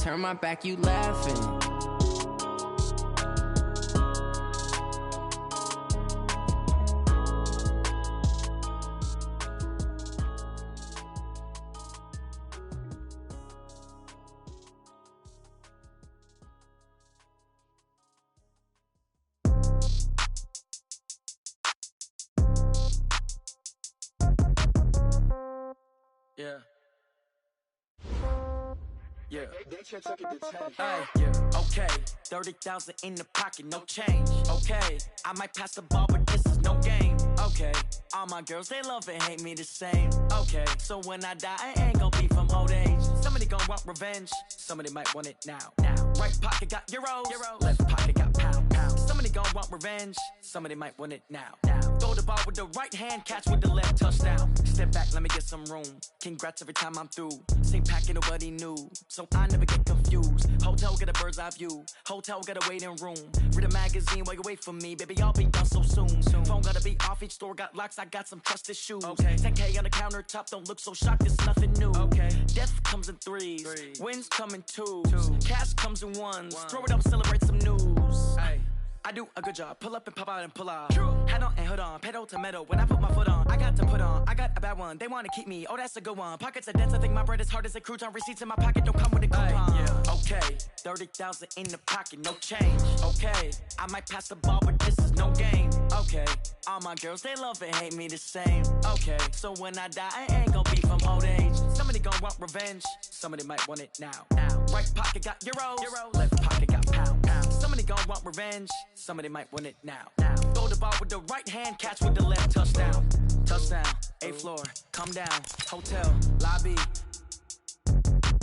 turn my back, you laughing. Yeah. Yeah. Yeah. Okay. 30,000 in the pocket, no change. Okay. I might pass the ball, but this is no game. Okay. All my girls, they love and hate me the same. Okay. So when I die, I ain't gonna be from old age. Somebody gonna want revenge. Somebody might want it now. Right pocket got euros. Left pocket got pound. Somebody gonna want revenge. Somebody might want it now. Throw the ball with the right hand, catch with the left, touchdown. Step back, let me get some room. Congrats every time I'm through. Same packet, nobody knew, so I never get confused. Hotel get a bird's eye view. Hotel got a waiting room. Read a magazine while you wait for me, baby. I'll be done so soon. Phone gotta be off. Each store got locks. I got some trusted shoes. 10K on the countertop. Don't look so shocked. It's nothing new. Death comes in threes. Wins come in twos. Cash comes in ones. Throw it up, celebrate some news. I do a good job. Pull up and pop out and pull off. Hat on and hood on. Pedal to metal. When I put my foot on, I got to put on. I got a bad one. They want to keep me. Oh, that's a good one. Pockets are dense. I think my bread is hard as a crouton. Receipts in my pocket don't come with a coupon. Okay. 30,000 in the pocket. No change. Okay. I might pass the ball, but this is no game. Okay. All my girls, they love and hate me the same. Okay. So when I die, I ain't gonna be from old age. Somebody gonna want revenge. Somebody might want it now. Right pocket got euros. Left pocket got pound. Somebody gonna want revenge. Somebody might want it now. Throw the ball with the right hand, catch with the left, touchdown. Touchdown, 8th floor, come down, hotel, lobby.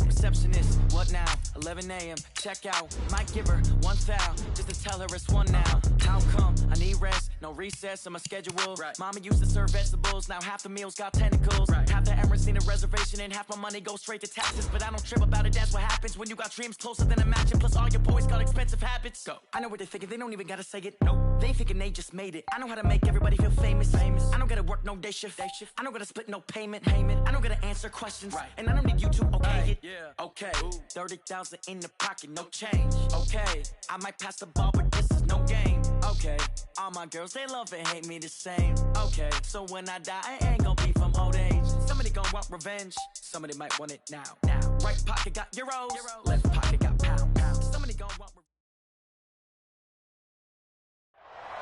Receptionist, what now? 11 a.m., check out. Might give her one foul, just to tell her it's one now. How come? I need rest, no recess in my schedule. Mama used to serve vegetables, now half the meals got tentacles. Half the Emirates need a reservation and half my money goes straight to taxes. But I don't trip about it, that's what happens when you got dreams closer than a match. And plus all your boys got expensive habits. Go. I know what they're thinking, they don't even gotta say it. Nope. They thinking they just made it. I know how to make everybody feel famous. I don't gotta work no day shift. I don't gotta split no payment. I don't gotta answer questions. And I don't need you to okay it. Okay, 30,000 in the pocket, no change. Okay, I might pass the ball, but this is no game. Okay, all my girls, they love and hate me the same. Okay, so when I die, I ain't gonna be from old age. Somebody gonna want revenge. Somebody might want it now. Right pocket got euros. Left pocket got pound. Somebody gonna want revenge.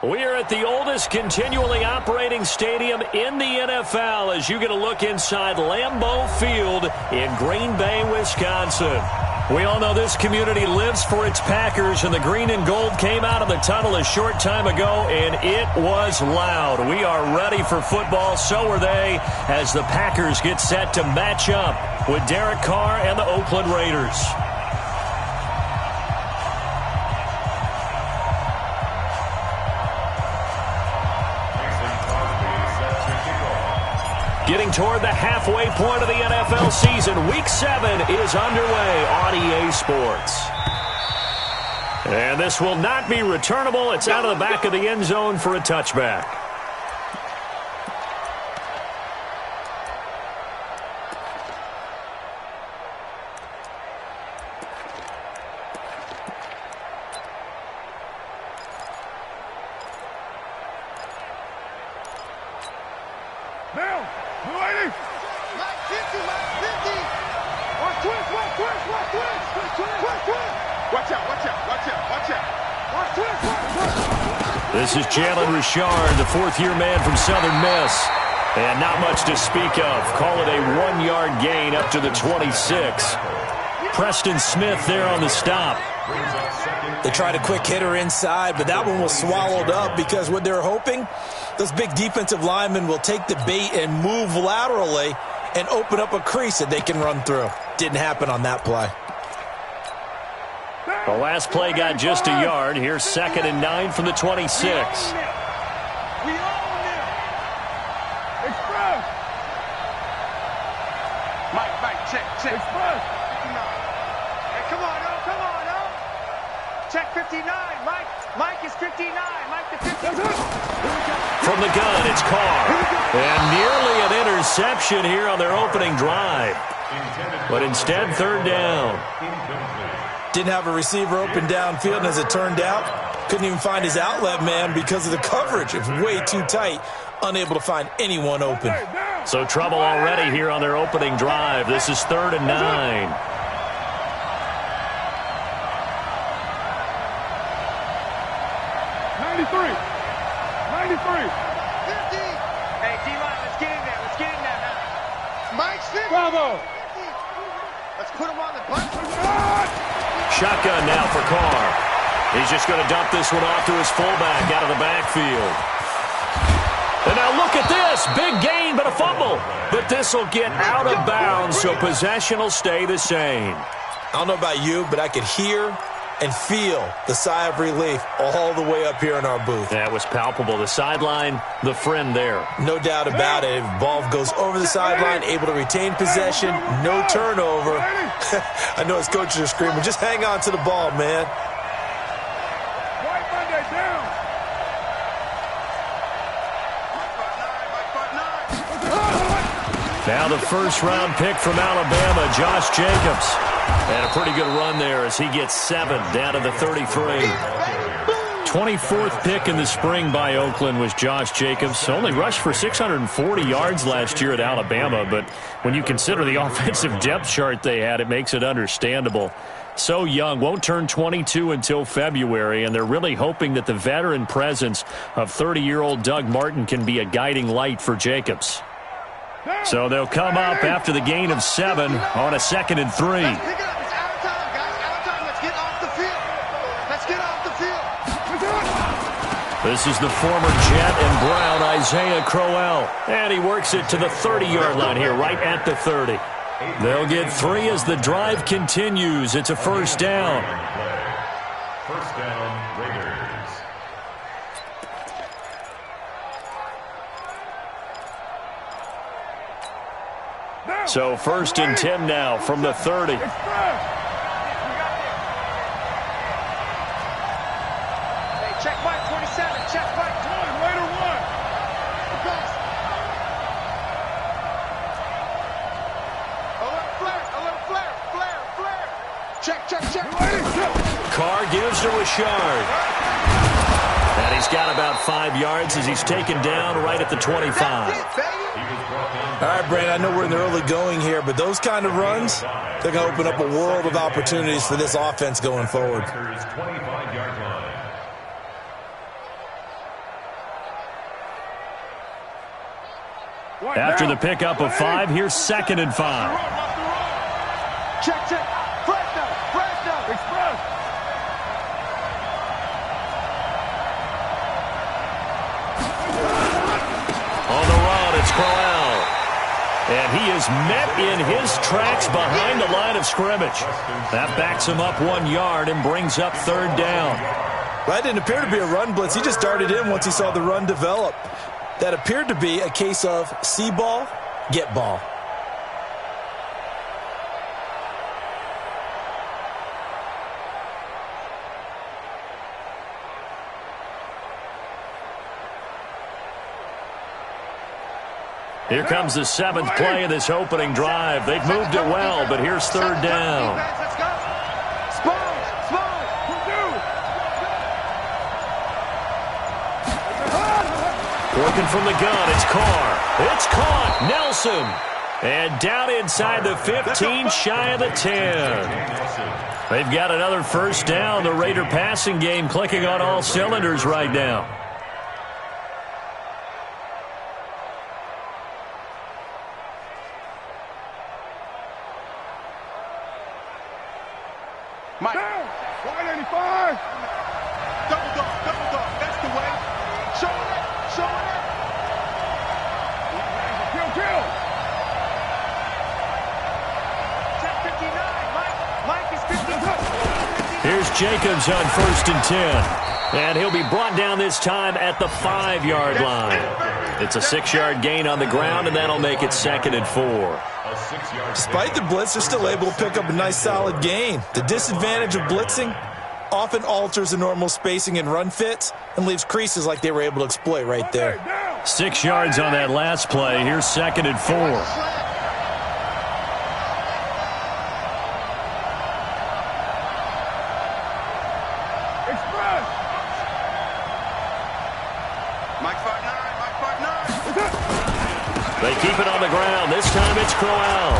We are at the oldest continually operating stadium in the NFL as you get a look inside Lambeau Field in Green Bay, Wisconsin. We all know this community lives for its Packers, and the green and gold came out of the tunnel a short time ago, and it was loud. We are ready for football, so are they, as the Packers get set to match up with Derek Carr and the Oakland Raiders. Getting toward the halfway point of the NFL season, Week 7 is underway on EA Sports. And this will not be returnable. It's out of the back of the end zone for a touchback. This is Jalen Richard, the fourth-year man from Southern Miss. And not much to speak of. Call it a one-yard gain up to the 26. Preston Smith there on the stop. They tried a quick hitter inside, but that one was swallowed up because what they're hoping, those big defensive linemen will take the bait and move laterally and open up a crease that they can run through. Didn't happen on that play. The last play got just a yard. Here's 2nd and 9 from the 26. Mike, check. Hey, come on, oh. Check 59. Mike is 59. Mike the 59. From the gun, it's Carr. And nearly an interception here on their opening drive. But instead, third down. Didn't have a receiver open downfield, and as it turned out, couldn't even find his outlet man because of the coverage. It's way too tight, unable to find anyone open. So trouble already here on their opening drive. This is 3rd and 9. 93. 50. Hey, D-line, let's get in there. Let's get in there now. Mike's 50. Bravo. 50. Let's put him on the button. Shotgun now for Carr. He's just going to dump this one off to his fullback out of the backfield. And now look at this. Big gain, but a fumble. But this will get out of bounds, so possession will stay the same. I don't know about you, but I could hear and feel the sigh of relief all the way up here in our booth. That was palpable. The sideline, the friend there. No doubt about it. If ball goes over the sideline, able to retain possession, no turnover. I know his coaches are screaming, just hang on to the ball, man. Now the first-round pick from Alabama, Josh Jacobs. And a pretty good run there as he gets 7 down to the 33. 24th pick in the spring by Oakland was Josh Jacobs. Only rushed for 640 yards last year at Alabama, but when you consider the offensive depth chart they had, it makes it understandable. So young, won't turn 22 until February, and they're really hoping that the veteran presence of 30-year-old Doug Martin can be a guiding light for Jacobs. So they'll come up after the gain of 7 on a 2nd and 3. Let's pick it up. It's out of time, guys. Out of time. Let's get off the field. Let's get off the field. This is the former Jet and Brown, Isaiah Crowell. And he works it to the 30-yard line here, right at the 30. They'll get 3 as the drive continues. It's a first down. First down, Raiders. So 1st and 10 now from the 30. Hey, check Mike 27. Check Mike 1. Raider 1. A little flare. Check. Carr gives to Richard. And he's got about 5 yards as he's taken down right at the 25. All right, Brandon, I know we're in the early going here, but those kind of runs, they're going to open up a world of opportunities for this offense going forward. 25-yard line. After the pickup of 5, here's 2nd and 5. Check. Fresno. Express. On the run, it's Crowell. And he is met in his tracks behind the line of scrimmage. That backs him up 1 yard and brings up 3rd down. That didn't appear to be a run blitz. He just darted in once he saw the run develop. That appeared to be a case of see ball, get ball. Here comes the 7th play of this opening drive. They've moved it well, but here's 3rd down. Let's go. Small. Working from the gun, it's Carr. It's caught. Nelson. And down inside the 15, shy of the 10. They've got another first down. The Raider passing game clicking on all cylinders right now. Mike. 185. Double dog. That's the way. Show it. Kill. Check 59. Mike is 50. Here's Jacobs on 1st and 10. And he'll be brought down this time at the 5-yard line. It's a 6-yard gain on the ground, and that'll make it 2nd and 4. Despite the blitz, they're still able to pick up a nice solid gain. The disadvantage of blitzing often alters the normal spacing and run fits and leaves creases like they were able to exploit right there. 6 yards on that last play. Here's 2nd and 4. They keep it on the ground. This time it's Crowell.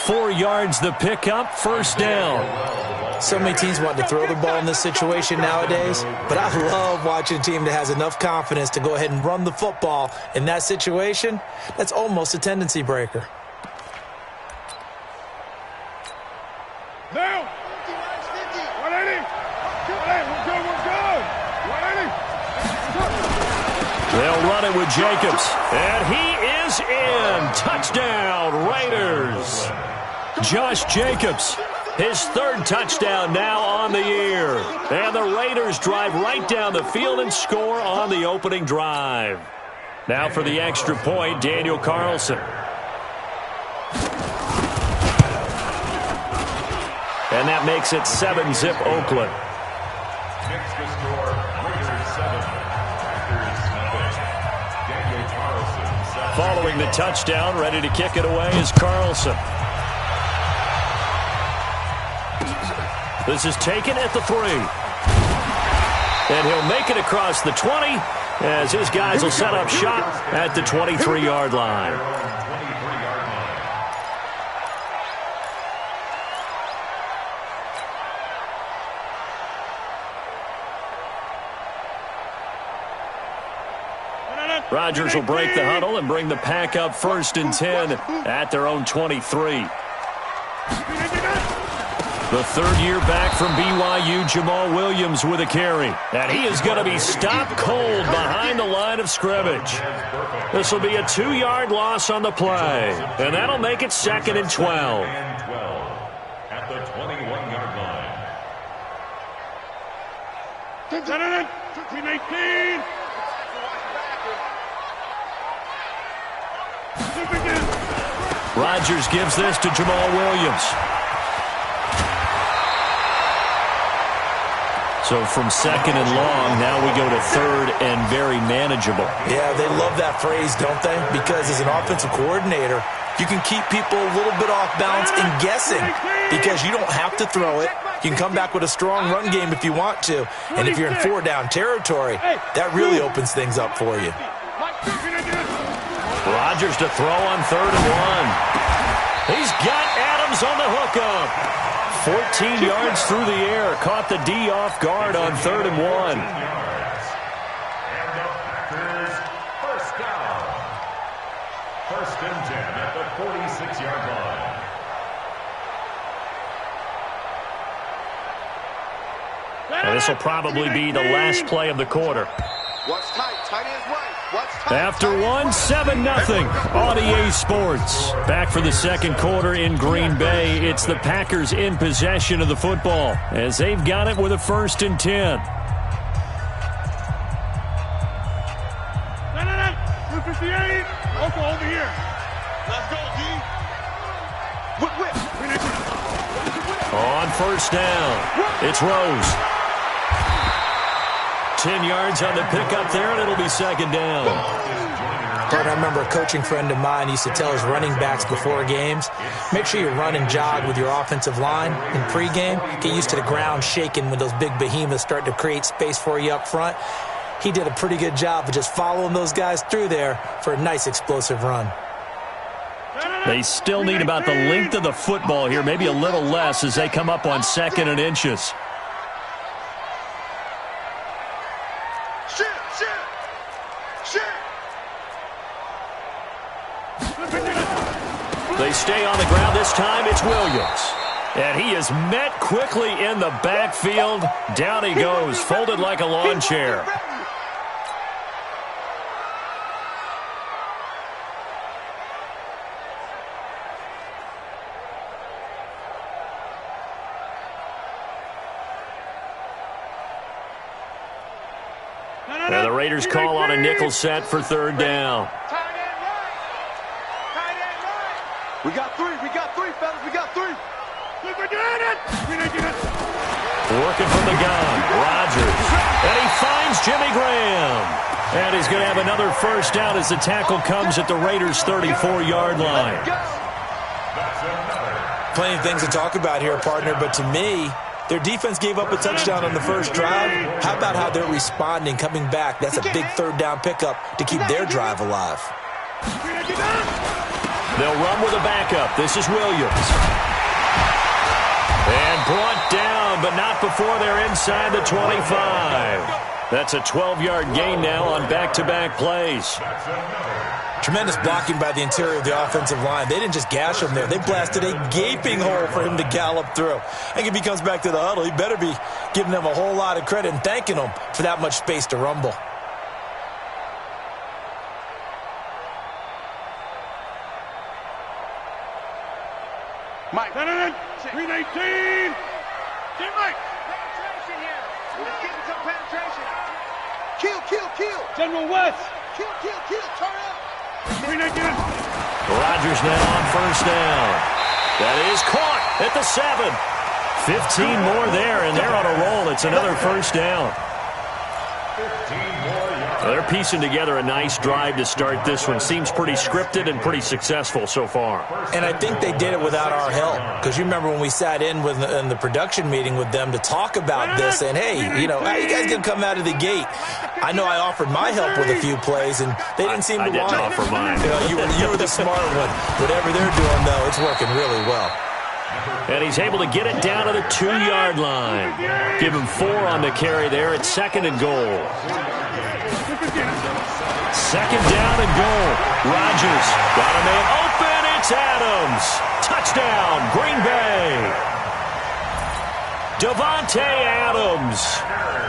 4 yards the pickup, 1st down. So many teams want to throw the ball in this situation nowadays, but I love watching a team that has enough confidence to go ahead and run the football. In that situation, that's almost a tendency breaker. Now, 180. 180. We're good. 180. They'll run it with Jacobs, and he is in. Touchdown, Raiders. Josh Jacobs, his 3rd touchdown now on the year. And the Raiders drive right down the field and score on the opening drive. Now for the extra point, Daniel Carlson. And that makes it 7-zip Oakland. Next to score, Raiders 7, Packers nothing. Daniel Carlson. Following the touchdown, ready to kick it away is Carlson. This is taken at the 3. And he'll make it across the 20 as his guys will set up shop at the 23-yard line. Rodgers will break the huddle and bring the pack up 1st and 10 at their own 23. The 3rd year back from BYU, Jamal Williams with a carry. And he is going to be stopped cold behind the line of scrimmage. This will be a 2-yard loss on the play. And that'll make it 2nd and 12. At the 21-yard line. 18. Rodgers gives this to Jamal Williams. So from 2nd and long, now we go to 3rd and very manageable. Yeah, they love that phrase, don't they? Because as an offensive coordinator, you can keep people a little bit off balance and guessing because you don't have to throw it. You can come back with a strong run game if you want to. And if you're in 4-down territory, that really opens things up for you. Rodgers to throw on 3rd and 1. He's got Adams on the hookup. 14 yards through the air. Caught the D off guard on 3rd and 1. And the Packers, 1st down. 1st and 10 at the 46-yard line. And this will probably be the last play of the quarter. What's tight? Tight ends right. What's tight? After 7-0 on EA Sports. Back for the 2nd quarter in Green Bay. It's the Packers in possession of the football as they've got it with a 1st and 10. 258. Also over here. Let's go, D. Whip. On 1st down, it's Rose. 10 yards on the pickup there, and it'll be 2nd down. But I remember a coaching friend of mine used to tell his running backs before games, make sure you run and jog with your offensive line in pregame. Get used to the ground shaking when those big behemoths start to create space for you up front. He did a pretty good job of just following those guys through there for a nice explosive run. They still need about the length of the football here, maybe a little less as they come up on 2nd and inches. They stay on the ground. This time it's Williams. And he is met quickly in the backfield. Down he goes, folded like a lawn chair. And the Raiders call on a nickel set for 3rd down. We got three, fellas, we got 3. Working from the gun, Rodgers. And he finds Jimmy Graham. And he's going to have another first down as the tackle comes at the Raiders' 34-yard line. Plenty of things to talk about here, partner, but to me, their defense gave up a touchdown on the first drive. How about how they're responding, coming back? That's a big third down pickup to keep their drive alive. They'll run with a backup. This is Williams. And brought down, but not before they're inside the 25. That's a 12-yard gain now on back-to-back plays. Tremendous blocking by the interior of the offensive line. They didn't just gash him there. They blasted a gaping hole for him to gallop through. I think if he comes back to the huddle, he better be giving them a whole lot of credit and thanking them for that much space to rumble. Mike. 318. Team Mike. Penetration here. Let's get some penetration. Kill. General West. Kill. Turn up. 319. Rodgers now on first down. That is caught at the 7. 15 more there, and they're on a roll. It's another first down. 15 more yards. They're piecing together a nice drive to start this one. Seems pretty scripted and pretty successful so far. And I think they did it without our help. Because you remember when we sat in the production meeting with them to talk about this, and hey, how you guys going to come out of the gate? I know I offered my help with a few plays, and they didn't seem to want it. I didn't offer mine. You were the smart one. Whatever they're doing, though, it's working really well. And he's able to get it down to the 2-yard line. Give him 4 on the carry there at 2nd and goal. 2nd down and goal. Rodgers got a man open. It's Adams. Touchdown, Green Bay. Davante Adams.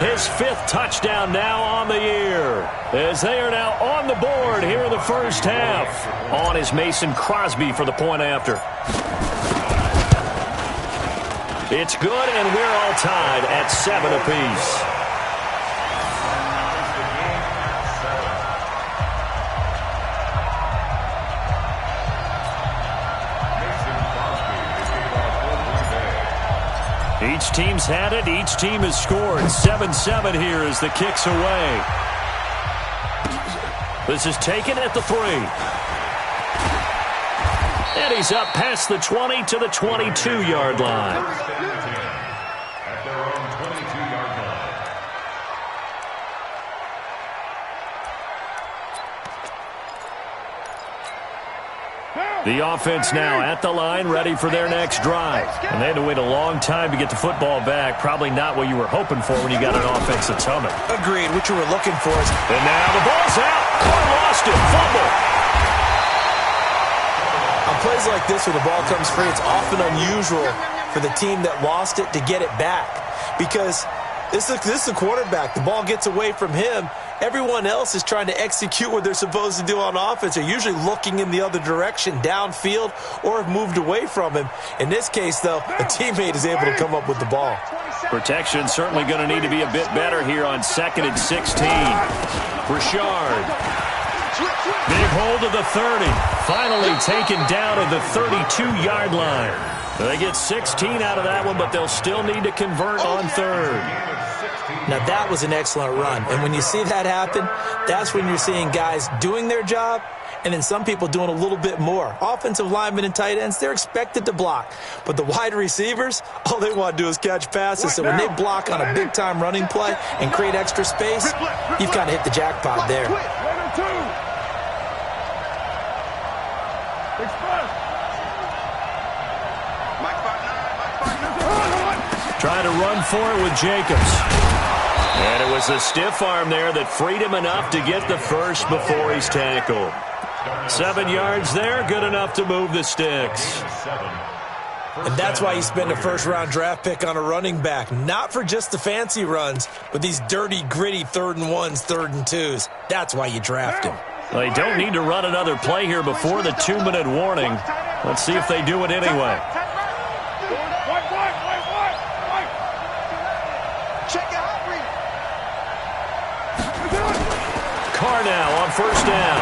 His 5th touchdown now on the year. As they are now on the board here in the first half. On is Mason Crosby for the point after. It's good, and we're all tied at 7 apiece. Each team's had it. Each team has scored. 7-7 here as the kick's away. This is taken at the 3. And he's up past the 20 to the 22-yard line. At their own 22-yard line. The offense now at the line, ready for their next drive. And they had to wait a long time to get the football back. Probably not what you were hoping for when you got an offense that's humming. Agreed. What you were looking for is... And now the ball's out. Carr lost it. Fumble. On plays like this where the ball comes free, it's often unusual for the team that lost it to get it back. Because this is the quarterback. The ball gets away from him. Everyone else is trying to execute what they're supposed to do on offense. They're usually looking in the other direction, downfield, or have moved away from him. In this case, though, a teammate is able to come up with the ball. Protection certainly going to need to be a bit better here on 2nd and 16. Richard. Big hold of the 30. Finally taken down at the 32-yard line. They get 16 out of that one, but they'll still need to convert on 3rd. Now, that was an excellent run. And when you see that happen, that's when you're seeing guys doing their job and then some people doing a little bit more. Offensive linemen and tight ends, they're expected to block. But the wide receivers, all they want to do is catch passes. So when they block on a big-time running play and create extra space, you've kind of hit the jackpot there. Trying to run for it with Jacobs. And it was a stiff arm there that freed him enough to get the first before he's tackled. 7 yards there, good enough to move the sticks. And that's why you spend a first-round draft pick on a running back. Not for just the fancy runs, but these dirty, gritty 3rd and 1s, 3rd and 2s. That's why you draft him. They don't need to run another play here before the 2-minute warning. Let's see if they do it anyway. Carr now on first down.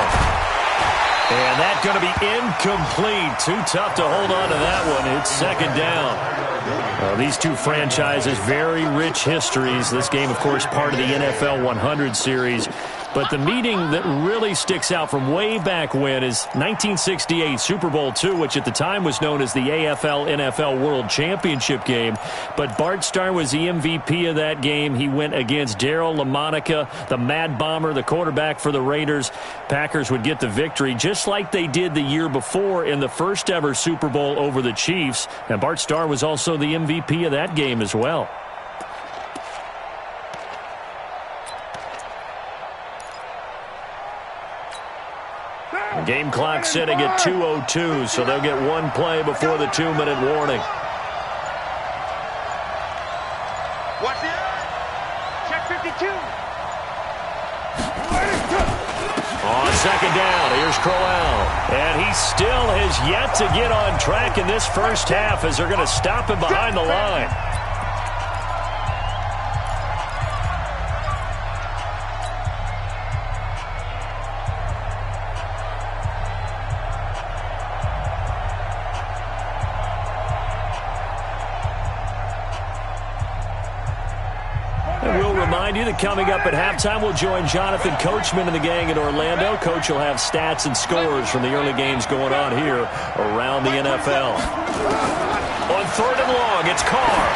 And that's going to be incomplete. Too tough to hold on to that one. It's 2nd down. These two franchises, very rich histories. This game, of course, part of the NFL 100 series. But the meeting that really sticks out from way back when is 1968 Super Bowl II, which at the time was known as the AFL-NFL World Championship game. But Bart Starr was the MVP of that game. He went against Darryl LaMonica, the Mad Bomber, the quarterback for the Raiders. Packers would get the victory just like they did the year before in the first ever Super Bowl over the Chiefs. And Bart Starr was also the MVP of that game as well. The game clock sitting at 2:02, so they'll get one play before the 2-minute warning. Watch it. Check 52. On second down, here's Crowell. And he still has yet to get on track in this first half as they're going to stop him behind the line. You that coming up at halftime, we'll join Jonathan Coachman and the gang in Orlando. Coach will have stats and scores from the early games going on here around the NFL. On third and long, it's Carr.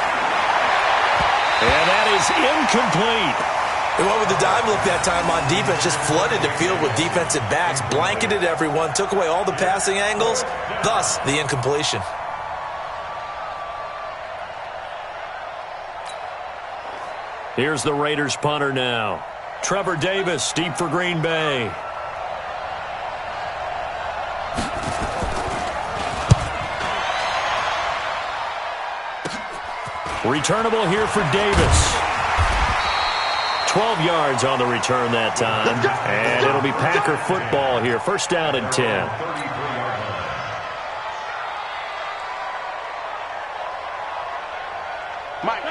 And that is incomplete. They went with the dime look that time on defense, just flooded the field with defensive backs, blanketed everyone, took away all the passing angles, thus the incompletion. Here's the Raiders punter now. Trevor Davis, deep for Green Bay. Returnable here for Davis. 12 yards on the return that time. And it'll be Packer football here. First down and 10.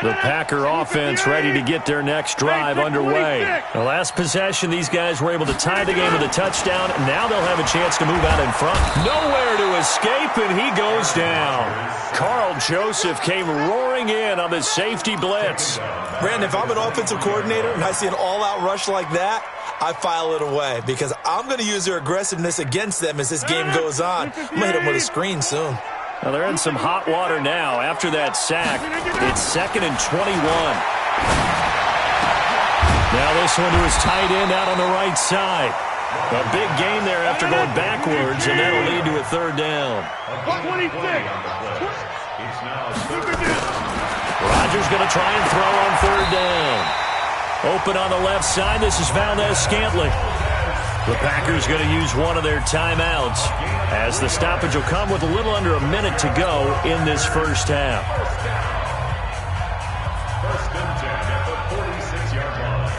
The Packer offense ready to get their next drive underway. The last possession, these guys were able to tie the game with a touchdown. Now they'll have a chance to move out in front. Nowhere to escape, and he goes down. Carl Joseph came roaring in on the safety blitz. Brandon, if I'm an offensive coordinator and I see an all-out rush like that, I file it away because I'm going to use their aggressiveness against them as this game goes on. I'm going to hit them with a screen soon. Well, they're in some hot water now after that sack. It's 2nd and 21. Now this one to his tight end out on the right side. A big gain there after going backwards, and that'll lead to a third down. 26. Rodgers going to try and throw on third down. Open on the left side. This is Valdez-Scantling. The Packers going to use one of their timeouts as the stoppage will come with a little under a minute to go in this first half. First and 10 at the 46-yard line.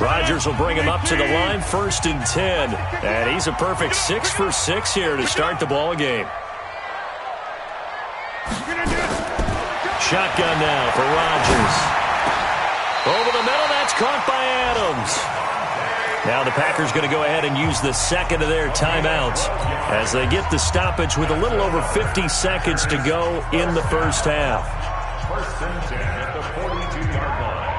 Rodgers will bring him up to the line, 1st and 10. And he's a perfect 6 for 6 here to start the ball game. Shotgun now for Rodgers. Over the middle, that's caught by Adams. Now the Packers going to go ahead and use the second of their timeouts as they get the stoppage with a little over 50 seconds to go in the first half. First and 10 at the 42-yard line.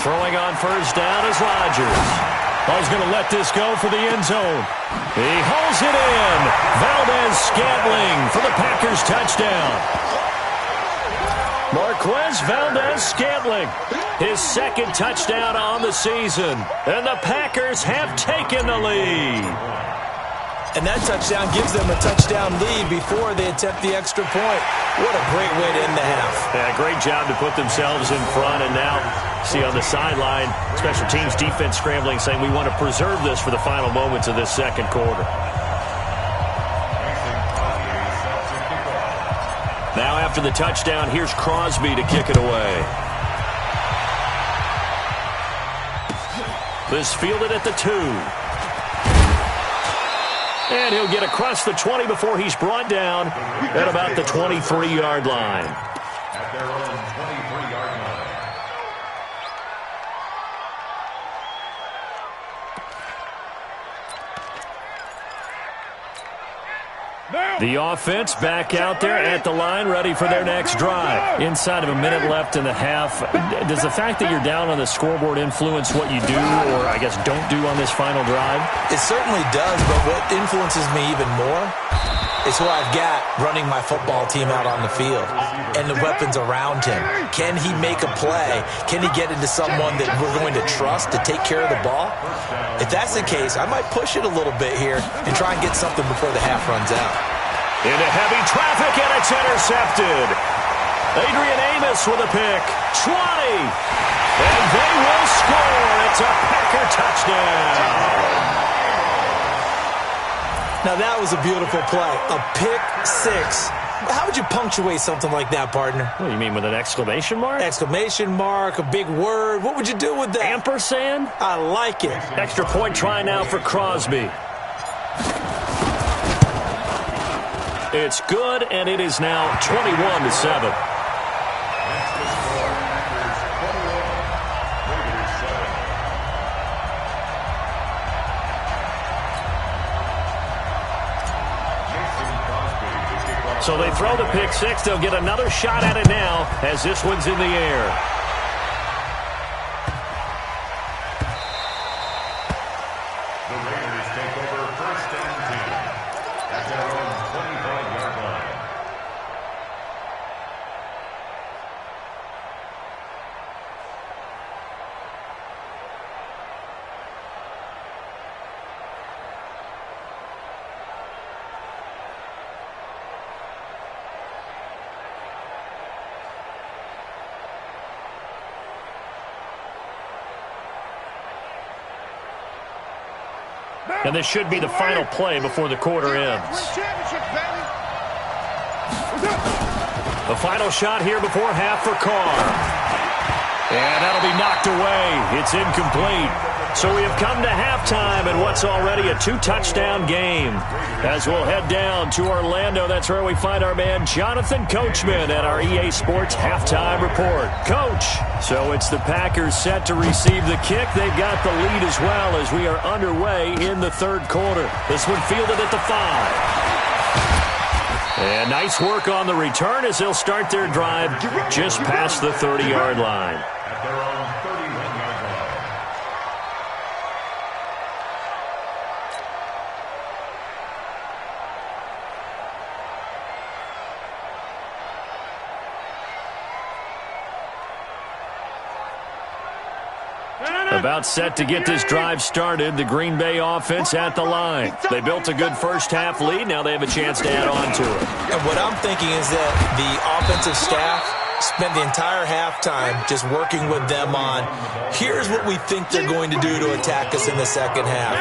Throwing on first down is Rodgers. He's going to let this go for the end zone. He hauls it in. Valdez-Scantling for the Packers touchdown. Marquez Valdez-Scantling, his second touchdown on the season. And the Packers have taken the lead. And that touchdown gives them a touchdown lead before they attempt the extra point. What a great way to end the half. Yeah, great job to put themselves in front. And now, see on the sideline, special teams defense scrambling, saying we want to preserve this for the final moments of this second quarter. Now after the touchdown, here's Crosby to kick it away. This fielded at the 2. And he'll get across the 20 before he's brought down at about the 23-yard line. At their own 23-yard line. The offense back out there at the line, ready for their next drive. Inside of a minute left in the half, does the fact that you're down on the scoreboard influence what you do, or I guess don't do on this final drive? It certainly does, but what influences me even more is who I've got running my football team out on the field and the weapons around him. Can he make a play? Can he get into someone that we're going to trust to take care of the ball? If that's the case, I might push it a little bit here and try and get something before the half runs out. Into heavy traffic, and it's intercepted. Adrian Amos with a pick. 20. And they will score. It's a Packer touchdown. Now, that was a beautiful play. A pick six. How would you punctuate something like that, partner? What do you mean, with an exclamation mark? Exclamation mark, a big word. What would you do with that? Ampersand? I like it. Extra point try now for Crosby. It's good, and it is now 21-7. So they throw the pick six. They'll get another shot at it now as this one's in the air. And this should be the final play before the quarter ends. The final shot here before half for Carr. And that'll be knocked away. It's incomplete. So we have come to halftime in what's already a two-touchdown game. As we'll head down to Orlando, that's where we find our man Jonathan Coachman at our EA Sports Halftime Report. Coach, so it's the Packers set to receive the kick. They've got the lead as well as we are underway in the third quarter. This one fielded at the 5. And nice work on the return as they'll start their drive just past the 30-yard line. About set to get this drive started, the Green Bay offense at the line. They built a good first-half lead. Now they have a chance to add on to it. And what I'm thinking is that the offensive staff spent the entire halftime just working with them on, here's what we think they're going to do to attack us in the second half.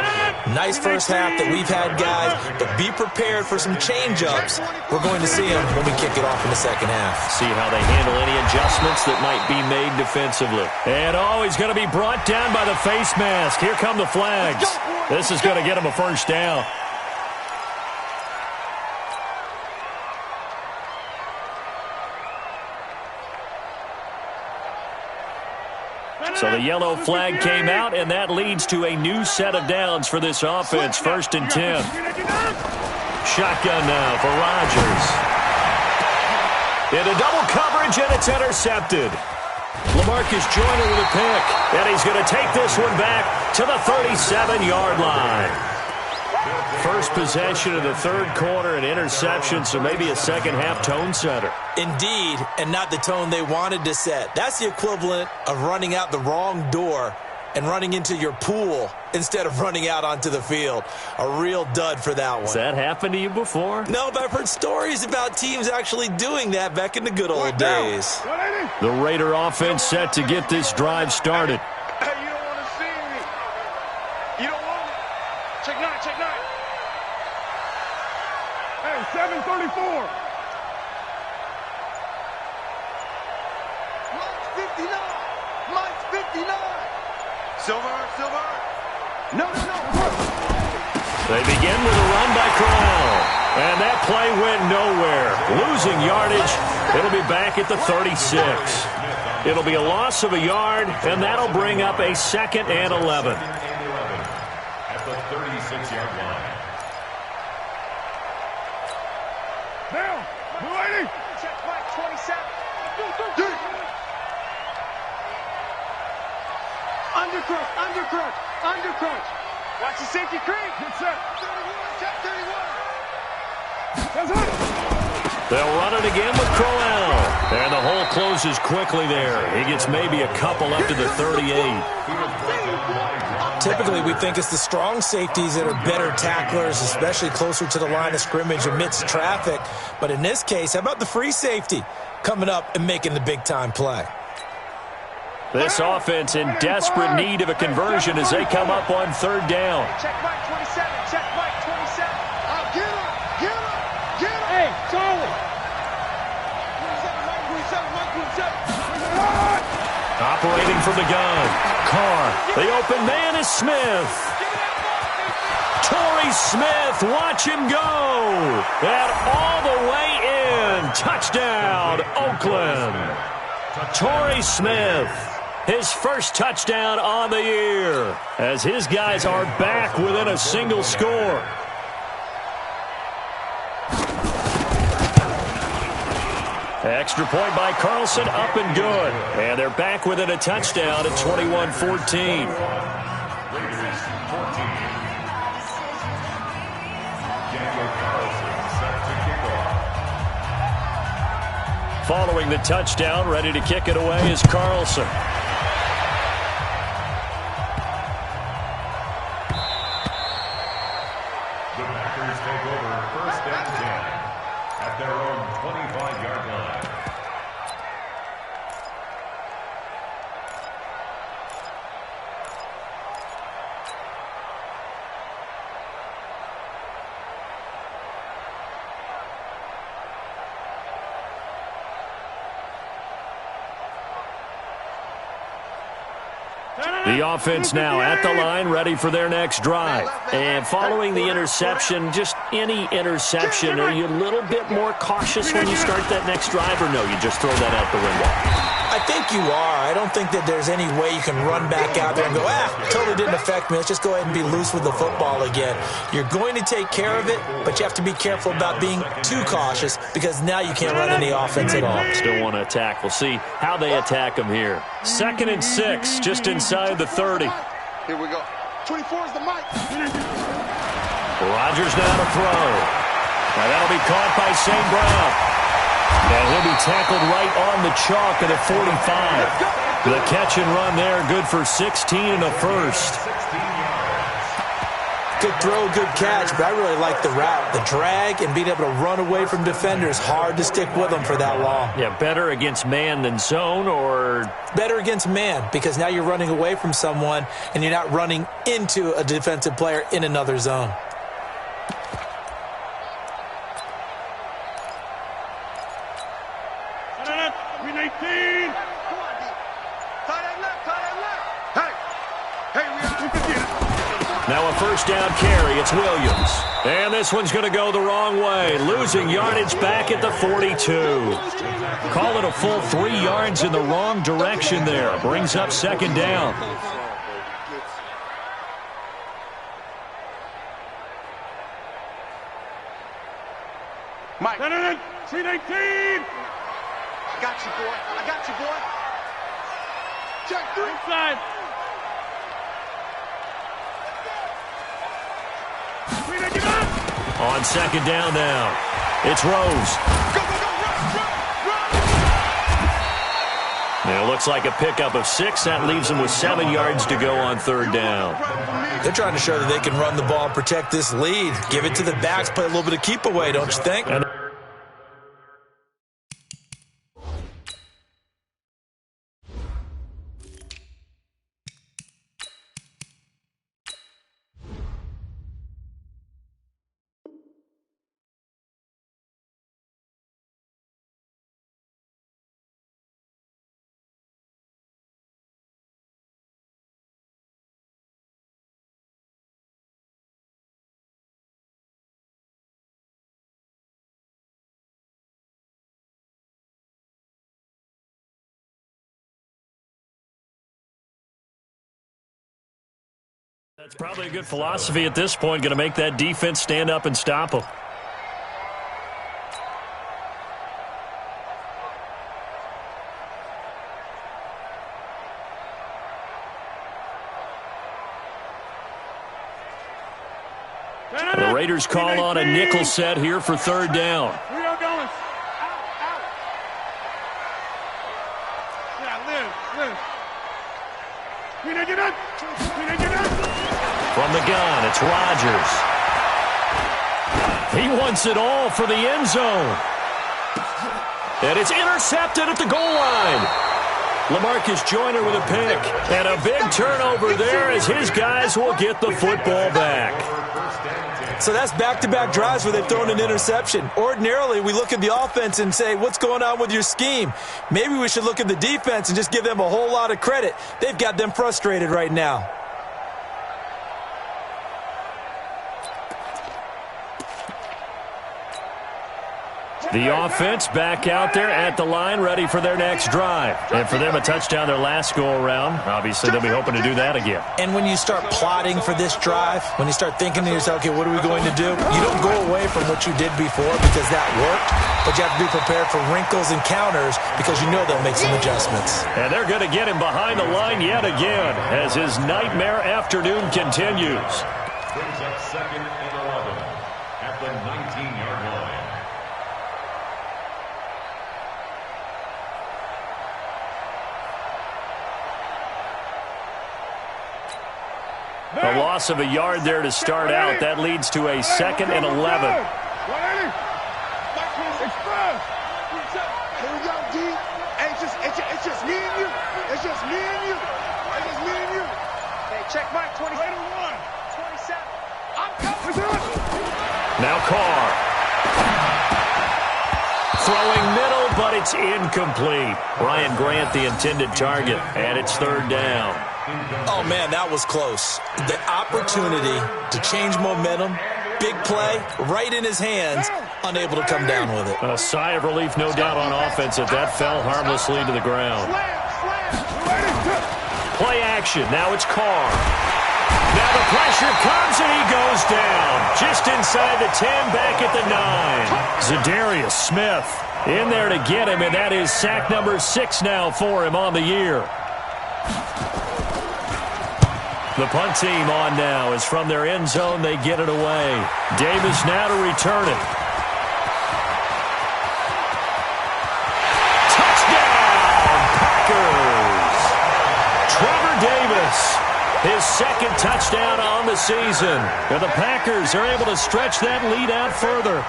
Nice first half that we've had, guys, but be prepared for some change-ups. We're going to see them when we kick it off in the second half. See how they handle any adjustments that might be made defensively. And he's going to be brought down by the face mask. Here come the flags. This is going to get him a first down. So the yellow flag came out, and that leads to a new set of downs for this offense. 1st and 10. Shotgun now for Rodgers. Into double coverage, and it's intercepted. LaMarcus Joyner with a pick, and he's going to take this one back to the 37-yard line. First possession of the third quarter, an interception, so maybe a second-half tone setter. Indeed, and not the tone they wanted to set. That's the equivalent of running out the wrong door and running into your pool instead of running out onto the field. A real dud for that one. Has that happened to you before? No, but I've heard stories about teams actually doing that back in the good old days. The Raider offense set to get this drive started. Hey, you don't want to see me. You don't want me. Check 9, check 9. Hey, 734. Mike's 59. Mike's 59. Silver. No. They begin with a run by Corral. And that play went nowhere. Losing yardage. It'll be back at the 36. It'll be a loss of a yard, and that'll bring up a 2nd and 11. At the 36-yard line. Down. Blue 80. Check Mike 27. Undercrunch, undercrunch, undercrunch. Watch the safety creep. Get set. 31. Check 31. That's it. They'll run it again with Crowell. And the hole closes quickly there. He gets maybe a couple up to the 38. Typically, we think it's the strong safeties that are better tacklers, especially closer to the line of scrimmage amidst traffic. But in this case, how about the free safety coming up and making the big-time play? This offense in desperate need of a conversion as they come up on third down. Check Mike 27. Check Mike 27. Get him. Get him. Get him. Hey, Charlie. 27. Operating from the gun. Carr. The open man is Smith. Torrey Smith, watch him go. And all the way in. Touchdown, Oakland. Torrey Smith, his first touchdown on the year, as his guys are back within a single score. Extra point by Carlson, up and good. And they're back within a touchdown at 21-14. Following the touchdown, ready to kick it away is Carlson. The Packers take over 1st and 10 at their own 25-yard line. The offense now at the line, ready for their next drive. And following the interception, just any interception, are you a little bit more cautious when you start that next drive, or no, you just throw that out the window? I think you are. I don't think that there's any way you can run back out there and go, totally didn't affect me. Let's just go ahead and be loose with the football again. You're going to take care of it, but you have to be careful about being too cautious because now you can't run any offense at all. Still want to attack. We'll see how they attack them here. 2nd and 6, just inside the 30. Here we go. 24 is the mic. Rodgers now to throw. Now that'll be caught by St. Brown. And he'll be tackled right on the chalk at the 45. The catch and run there, good for 16 and a first. Good throw, good catch, but I really like the route. The drag and being able to run away from defenders, hard to stick with them for that long. Yeah, better against man than zone, or? Better against man, because now you're running away from someone and you're not running into a defensive player in another zone. Now a first down carry, it's Williams. And this one's going to go the wrong way, losing yardage back at the 42. Call it a full 3 yards in the wrong direction there. Brings up 2nd down. Mike. 319. I got you, boy. I got you, boy. Check 3. Inside. On 2nd down now, it's Rose. Go, go, go, run. And it looks like a pickup of 6. That leaves them with 7 yards to go on 3rd down. They're trying to show that they can run the ball and protect this lead. Give it to the backs, play a little bit of keep away, don't you think? That's probably a good philosophy at this point, going to make that defense stand up and stop them. The Raiders call on a nickel set here for third down. We are going. Out. Yeah, live. We didn't get up. From the gun, it's Rodgers. He wants it all for the end zone. And it's intercepted at the goal line. LaMarcus Joyner with a pick. And a big turnover there as his guys will get the football back. So that's back-to-back drives where they've thrown an interception. Ordinarily, we look at the offense and say, what's going on with your scheme? Maybe we should look at the defense and just give them a whole lot of credit. They've got them frustrated right now. The offense back out there at the line, ready for their next drive. And for them, a touchdown their last go-around. Obviously, they'll be hoping to do that again. And when you start plotting for this drive, when you start thinking to yourself, okay, what are we going to do? You don't go away from what you did before because that worked, but you have to be prepared for wrinkles and counters because you know they'll make some adjustments. And they're going to get him behind the line yet again as his nightmare afternoon continues. Brings up 2nd and 11 at the 19-yard line. A loss of a yard there to start out. That leads to a 2nd and 11. Here we go, D. Hey, it's just me and you. It's just me and you. Hey, check Mike, 27. I'm coming. Now Carr. Throwing middle, but it's incomplete. Ryan Grant, the intended target, and it's third down. Oh, man, that was close. The opportunity to change momentum, big play, right in his hands, unable to come down with it. A sigh of relief, no doubt, on offense if that fell harmlessly to the ground. Play action. Now it's Carr. Now the pressure comes, and he goes down. Just inside the 10, back at the 9. Zadarius Smith in there to get him, and that is sack number 6 now for him on the year. The punt team on now is from their end zone. They get it away. Davis now to return it. Touchdown, Packers! Trevor Davis, his 2nd touchdown on the season. And the Packers are able to stretch that lead out further.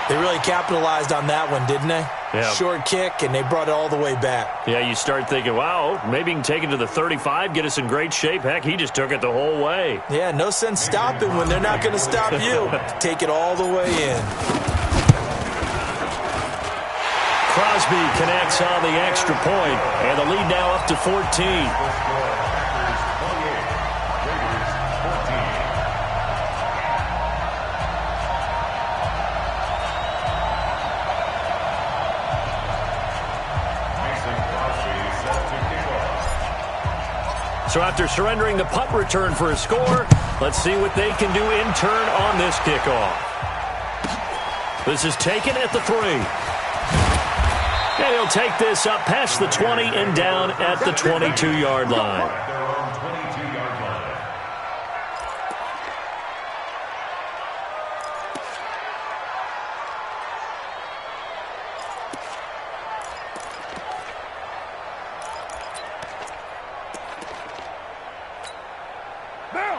They really capitalized on that one, didn't they? Yeah. Short kick, and they brought it all the way back. Yeah, you start thinking, wow, maybe he can take it to the 35, get us in great shape. Heck, he just took it the whole way. Yeah, no sense stopping when they're not going to stop you. Take it all the way in. Crosby connects on the extra point, and the lead now up to 14. So after surrendering the punt return for a score, let's see what they can do in turn on this kickoff. This is taken at the 3. And he'll take this up past the 20 and down at the 22-yard line.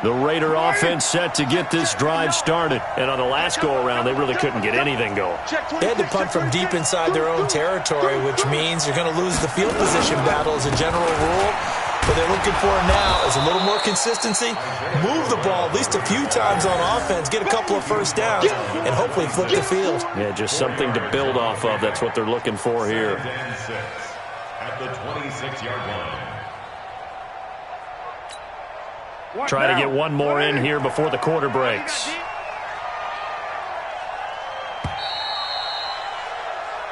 The Raider offense set to get this drive started. And on the last go-around, they really couldn't get anything going. They had to punt from deep inside their own territory, which means you're going to lose the field position battle as a general rule. What they're looking for now is a little more consistency, move the ball at least a few times on offense, get a couple of first downs, and hopefully flip the field. Yeah, just something to build off of. That's what they're looking for here. At the 26-yard line. Try to get one more in here before the quarter breaks.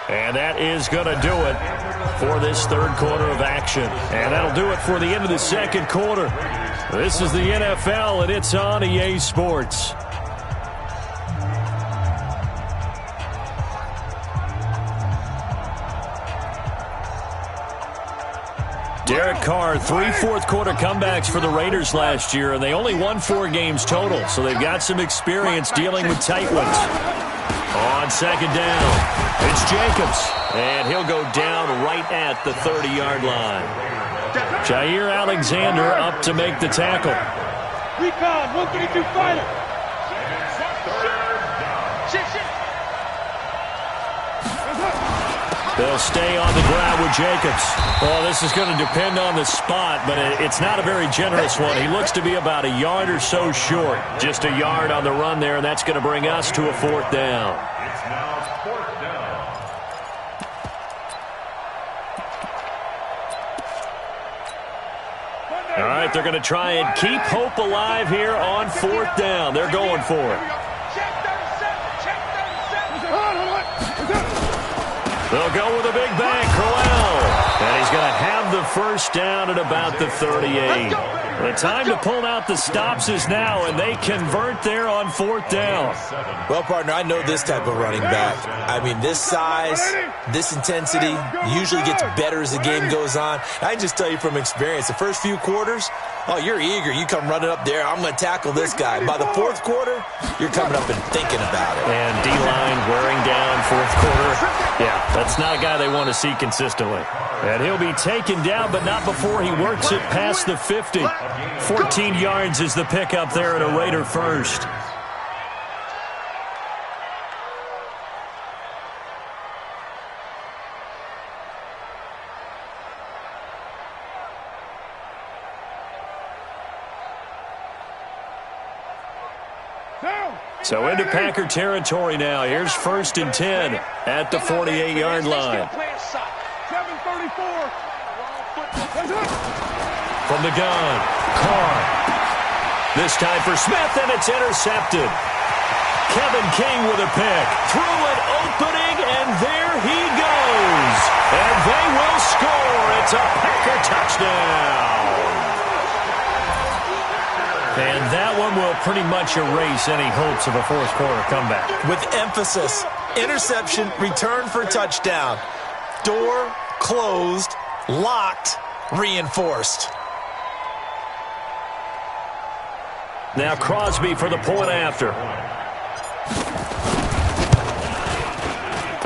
And that is going to do it for this third quarter of action. And that'll do it for the end of the second quarter. This is the NFL, and it's on EA Sports. Derek Carr, 3 fourth-quarter comebacks for the Raiders last year, and they only won 4 games total, so they've got some experience dealing with tight ones. On second down, it's Jacobs, and he'll go down right at the 30-yard line. Jair Alexander up to make the tackle. Recon, 132 fighter. They'll stay on the ground with Jacobs. Well, this is going to depend on the spot, but it's not a very generous one. He looks to be about a yard or so short. Just a yard on the run there, and that's going to bring us to a 4th down. It's now 4th down. All right, they're going to try and keep hope alive here on 4th down. They're going for it. They'll go with a big bang, Crowell. And he's going to have the first down at about the 38. The time to pull out the stops is now, and they convert there on 4th down. Well, partner, I know this type of running back. I mean, this size, this intensity usually gets better as the game goes on. I can just tell you from experience, the first few quarters, oh, you're eager. You come running up there, I'm going to tackle this guy. By the 4th quarter, you're coming up and thinking about it. And D-line wearing down 4th quarter. Yeah, that's not a guy they want to see consistently. And he'll be taken down, but not before he works it past the 50. 14 yards is the pickup there at a Raider first. So into Packer territory now. Here's 1st and 10 at the 48-yard line. From the gun, Carr. This time for Smith, and it's intercepted. Kevin King with a pick. Through an opening, and there he goes. And they will score. It's a Packer touchdown. And that one will pretty much erase any hopes of a 4th quarter comeback. With emphasis, interception, return for touchdown. Door closed, locked, reinforced. Now Crosby for the point after.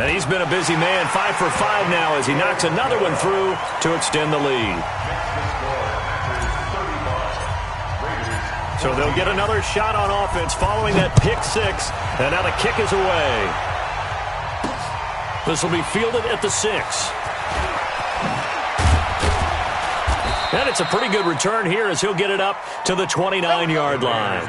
And he's been a busy man, 5 for 5 now as he knocks another one through to extend the lead. So they'll get another shot on offense following that pick 6. And now the kick is away. This will be fielded at the 6. And it's a pretty good return here as he'll get it up to the 29-yard line.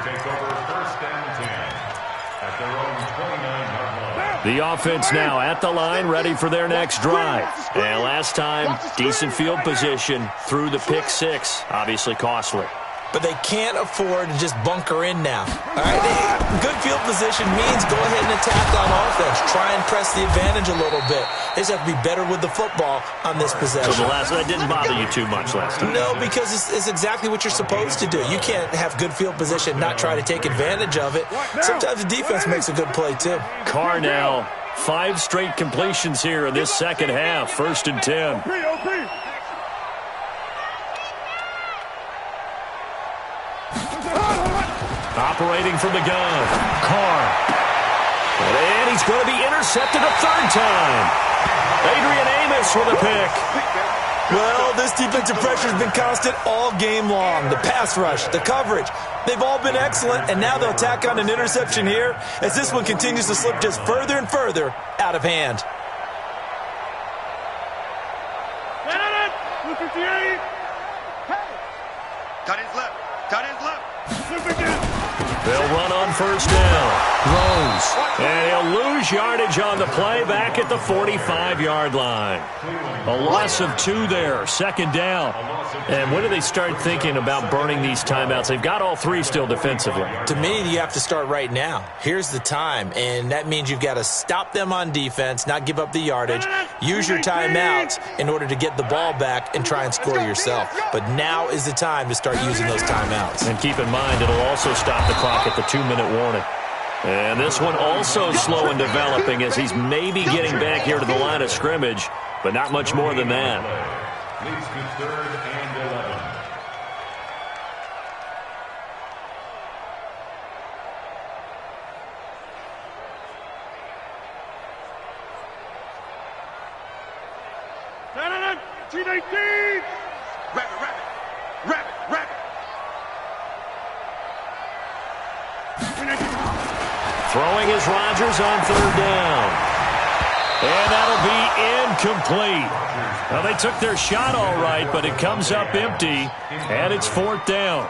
The offense now at the line, ready for their next drive. And last time, decent field position through the pick 6. Obviously costly. But they can't afford to just bunker in now. All right, good field position means go ahead and attack on offense. Try and press the advantage a little bit. They just have to be better with the football on this possession. So that didn't bother you too much last time? No, because it's exactly what you're supposed to do. You can't have good field position and not try to take advantage of it. Sometimes the defense makes a good play, too. Carr now, 5 straight completions here in this second half. 1st and 10. Operating from the gun, Carr. And he's going to be intercepted a 3rd time. Adrian Amos with a pick. Well, this defensive pressure has been constant all game long. The pass rush, the coverage, they've all been excellent, and now they'll tack on an interception here as this one continues to slip just further and further out of hand. Cut his left. Cut his left. They'll run on 1st down. Rose. And he'll lose yardage on the play back at the 45-yard line. A loss of 2 there. 2nd down. And when do they start thinking about burning these timeouts? They've got all 3 still defensively. To me, you have to start right now. Here's the time, and that means you've got to stop them on defense, not give up the yardage, use your timeouts in order to get the ball back and try and score yourself. But now is the time to start using those timeouts. And keep in mind, it'll also stop the clock at the 2-minute warning. And this one also slow in developing as he's maybe getting back here to the line of scrimmage, but not much more than that. Leads to 3rd and 11. Throwing is Rodgers on 3rd down. And that'll be incomplete. Well, they took their shot all right, but it comes up empty, and it's 4th down.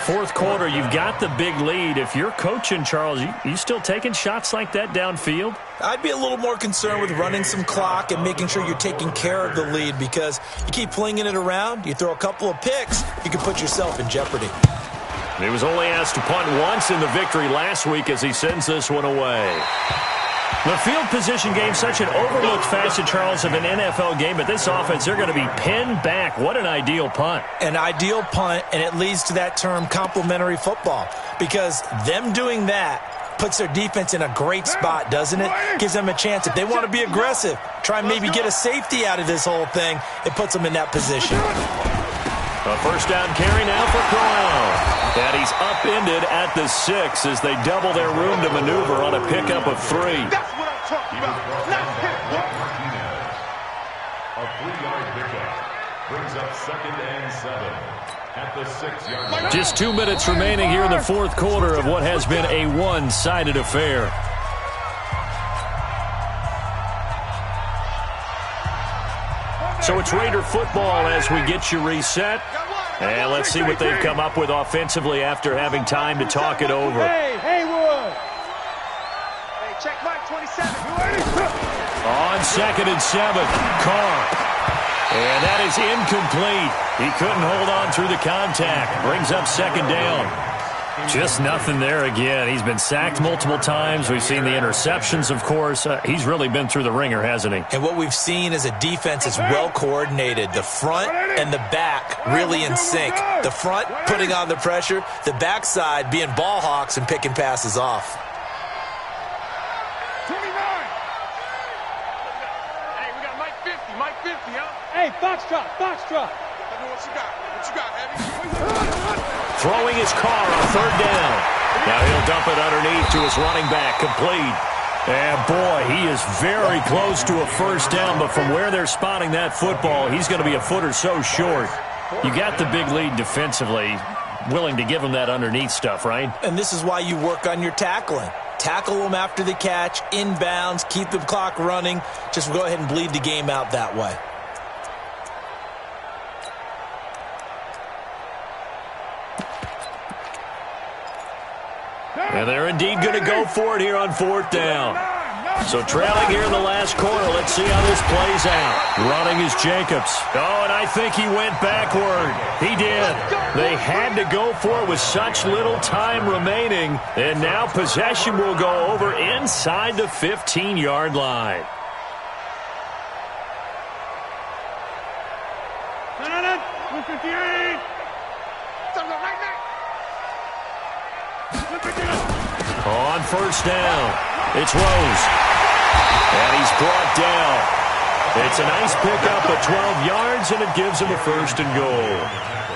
4th quarter, you've got the big lead. If you're coaching, Charles, you still taking shots like that downfield? I'd be a little more concerned with running some clock and making sure you're taking care of the lead, because you keep flinging it around, you throw a couple of picks, you can put yourself in jeopardy. He was only asked to punt once in the victory last week as he sends this one away. The field position game, such an overlooked facet, Charles, of an NFL game, but this offense, they're going to be pinned back. What an ideal punt. An ideal punt, and it leads to that term complementary football, because them doing that puts their defense in a great spot, doesn't it? Gives them a chance. If they want to be aggressive, try and maybe get a safety out of this whole thing, it puts them in that position. A 1st down carry now for Corral. And he's upended at the 6 as they double their room to maneuver on a pickup of 3. That's what I'm talking about. Let's hit it. A 3-yard pickup brings up 2nd and 7 at the 6-yard line. Just 2 minutes remaining here in the 4th quarter of what has been a one-sided affair. So it's Raider football as we get you reset. And let's see what they've come up with offensively after having time to talk it over. Hey, Haywood. Hey, check Mike 27. On 2nd and 7, Carr. And that is incomplete. He couldn't hold on through the contact. Brings up 2nd down. Just nothing there again. He's been sacked multiple times. We've seen the interceptions, of course. He's really been through the ringer, hasn't he? And what we've seen is a defense that's well coordinated. The front and the back really in sync. The front putting on the pressure, the backside being ball hawks and picking passes off. 29. Hey, we got Mike 50, huh? Hey, Foxtrot. Tell me what you got, Heavy? Throwing his Carr on 3rd down. Now he'll dump it underneath to his running back, complete. And boy, he is very close to a 1st down, but from where they're spotting that football, he's going to be a foot or so short. You got the big lead defensively, willing to give him that underneath stuff, right? And this is why you work on your tackling. Tackle them after the catch, inbounds, keep the clock running. Just go ahead and bleed the game out that way. And they're indeed going to go for it here on 4th down. So trailing here in the last quarter, let's see how this plays out. Running is Jacobs. Oh, and I think he went backward. He did. They had to go for it with such little time remaining. And now possession will go over inside the 15-yard line. On 1st down, it's Rose. And he's brought down. It's a nice pickup of 12 yards, and it gives him a 1st and goal.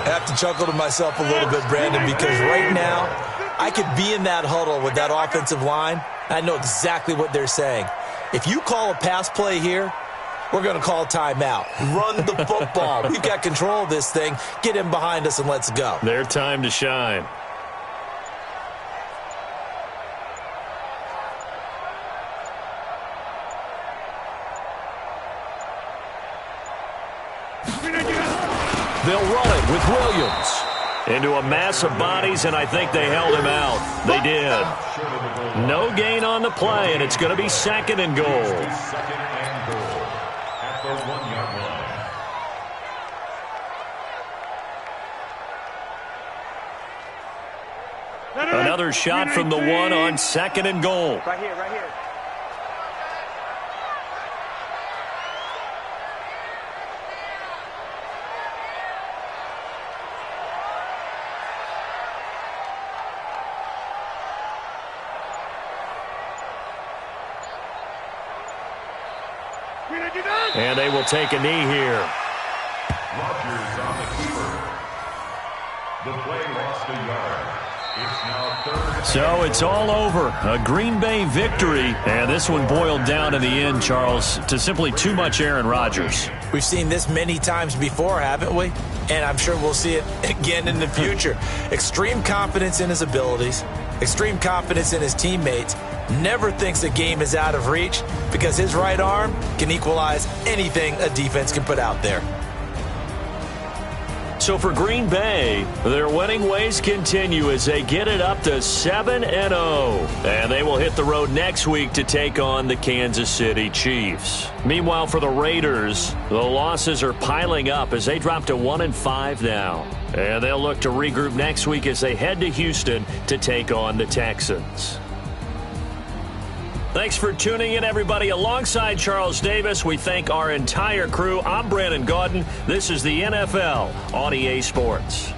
I have to chuckle to myself a little bit, Brandon, because right now I could be in that huddle with that offensive line. I know exactly what they're saying. If you call a pass play here, we're going to call timeout. Run the football. We've got control of this thing. Get in behind us and let's go. Their time to shine. They'll run it with Williams into a mass of bodies, and I think they held him out. They did. No gain on the play, and it's going to be 2nd and goal. 2nd and goal at the 1-yard line. Another shot from the 1 on 2nd and goal. Right here. And they will take a knee here. Rodgers on the keeper. The play lost a yard. It's now third. So it's all over. A Green Bay victory. And this one boiled down in the end, Charles, to simply too much Aaron Rodgers. We've seen this many times before, haven't we? And I'm sure we'll see it again in the future. Extreme confidence in his abilities, extreme confidence in his teammates, never thinks a game is out of reach because his right arm can equalize anything a defense can put out there. So for Green Bay, their winning ways continue as they get it up to 7-0. And they will hit the road next week to take on the Kansas City Chiefs. Meanwhile, for the Raiders, the losses are piling up as they drop to 1-5 now. And they'll look to regroup next week as they head to Houston to take on the Texans. Thanks for tuning in, everybody. Alongside Charles Davis, we thank our entire crew. I'm Brandon Gaudin. This is the NFL on EA Sports.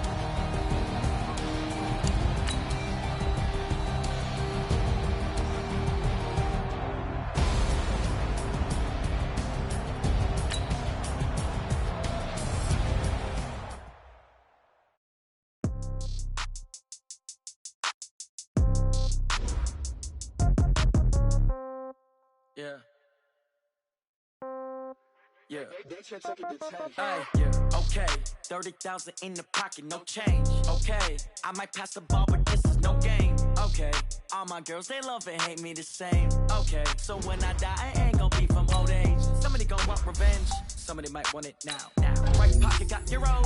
Okay, 30,000 in the pocket, no change. Okay, I might pass the ball, but this is no game. Okay, all my girls, they love and hate me the same. Okay, so when I die, I ain't gonna be from old age. Somebody gon' want revenge, somebody might want it now. Right pocket got euros.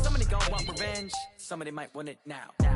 Somebody gon' want revenge, somebody might want it now.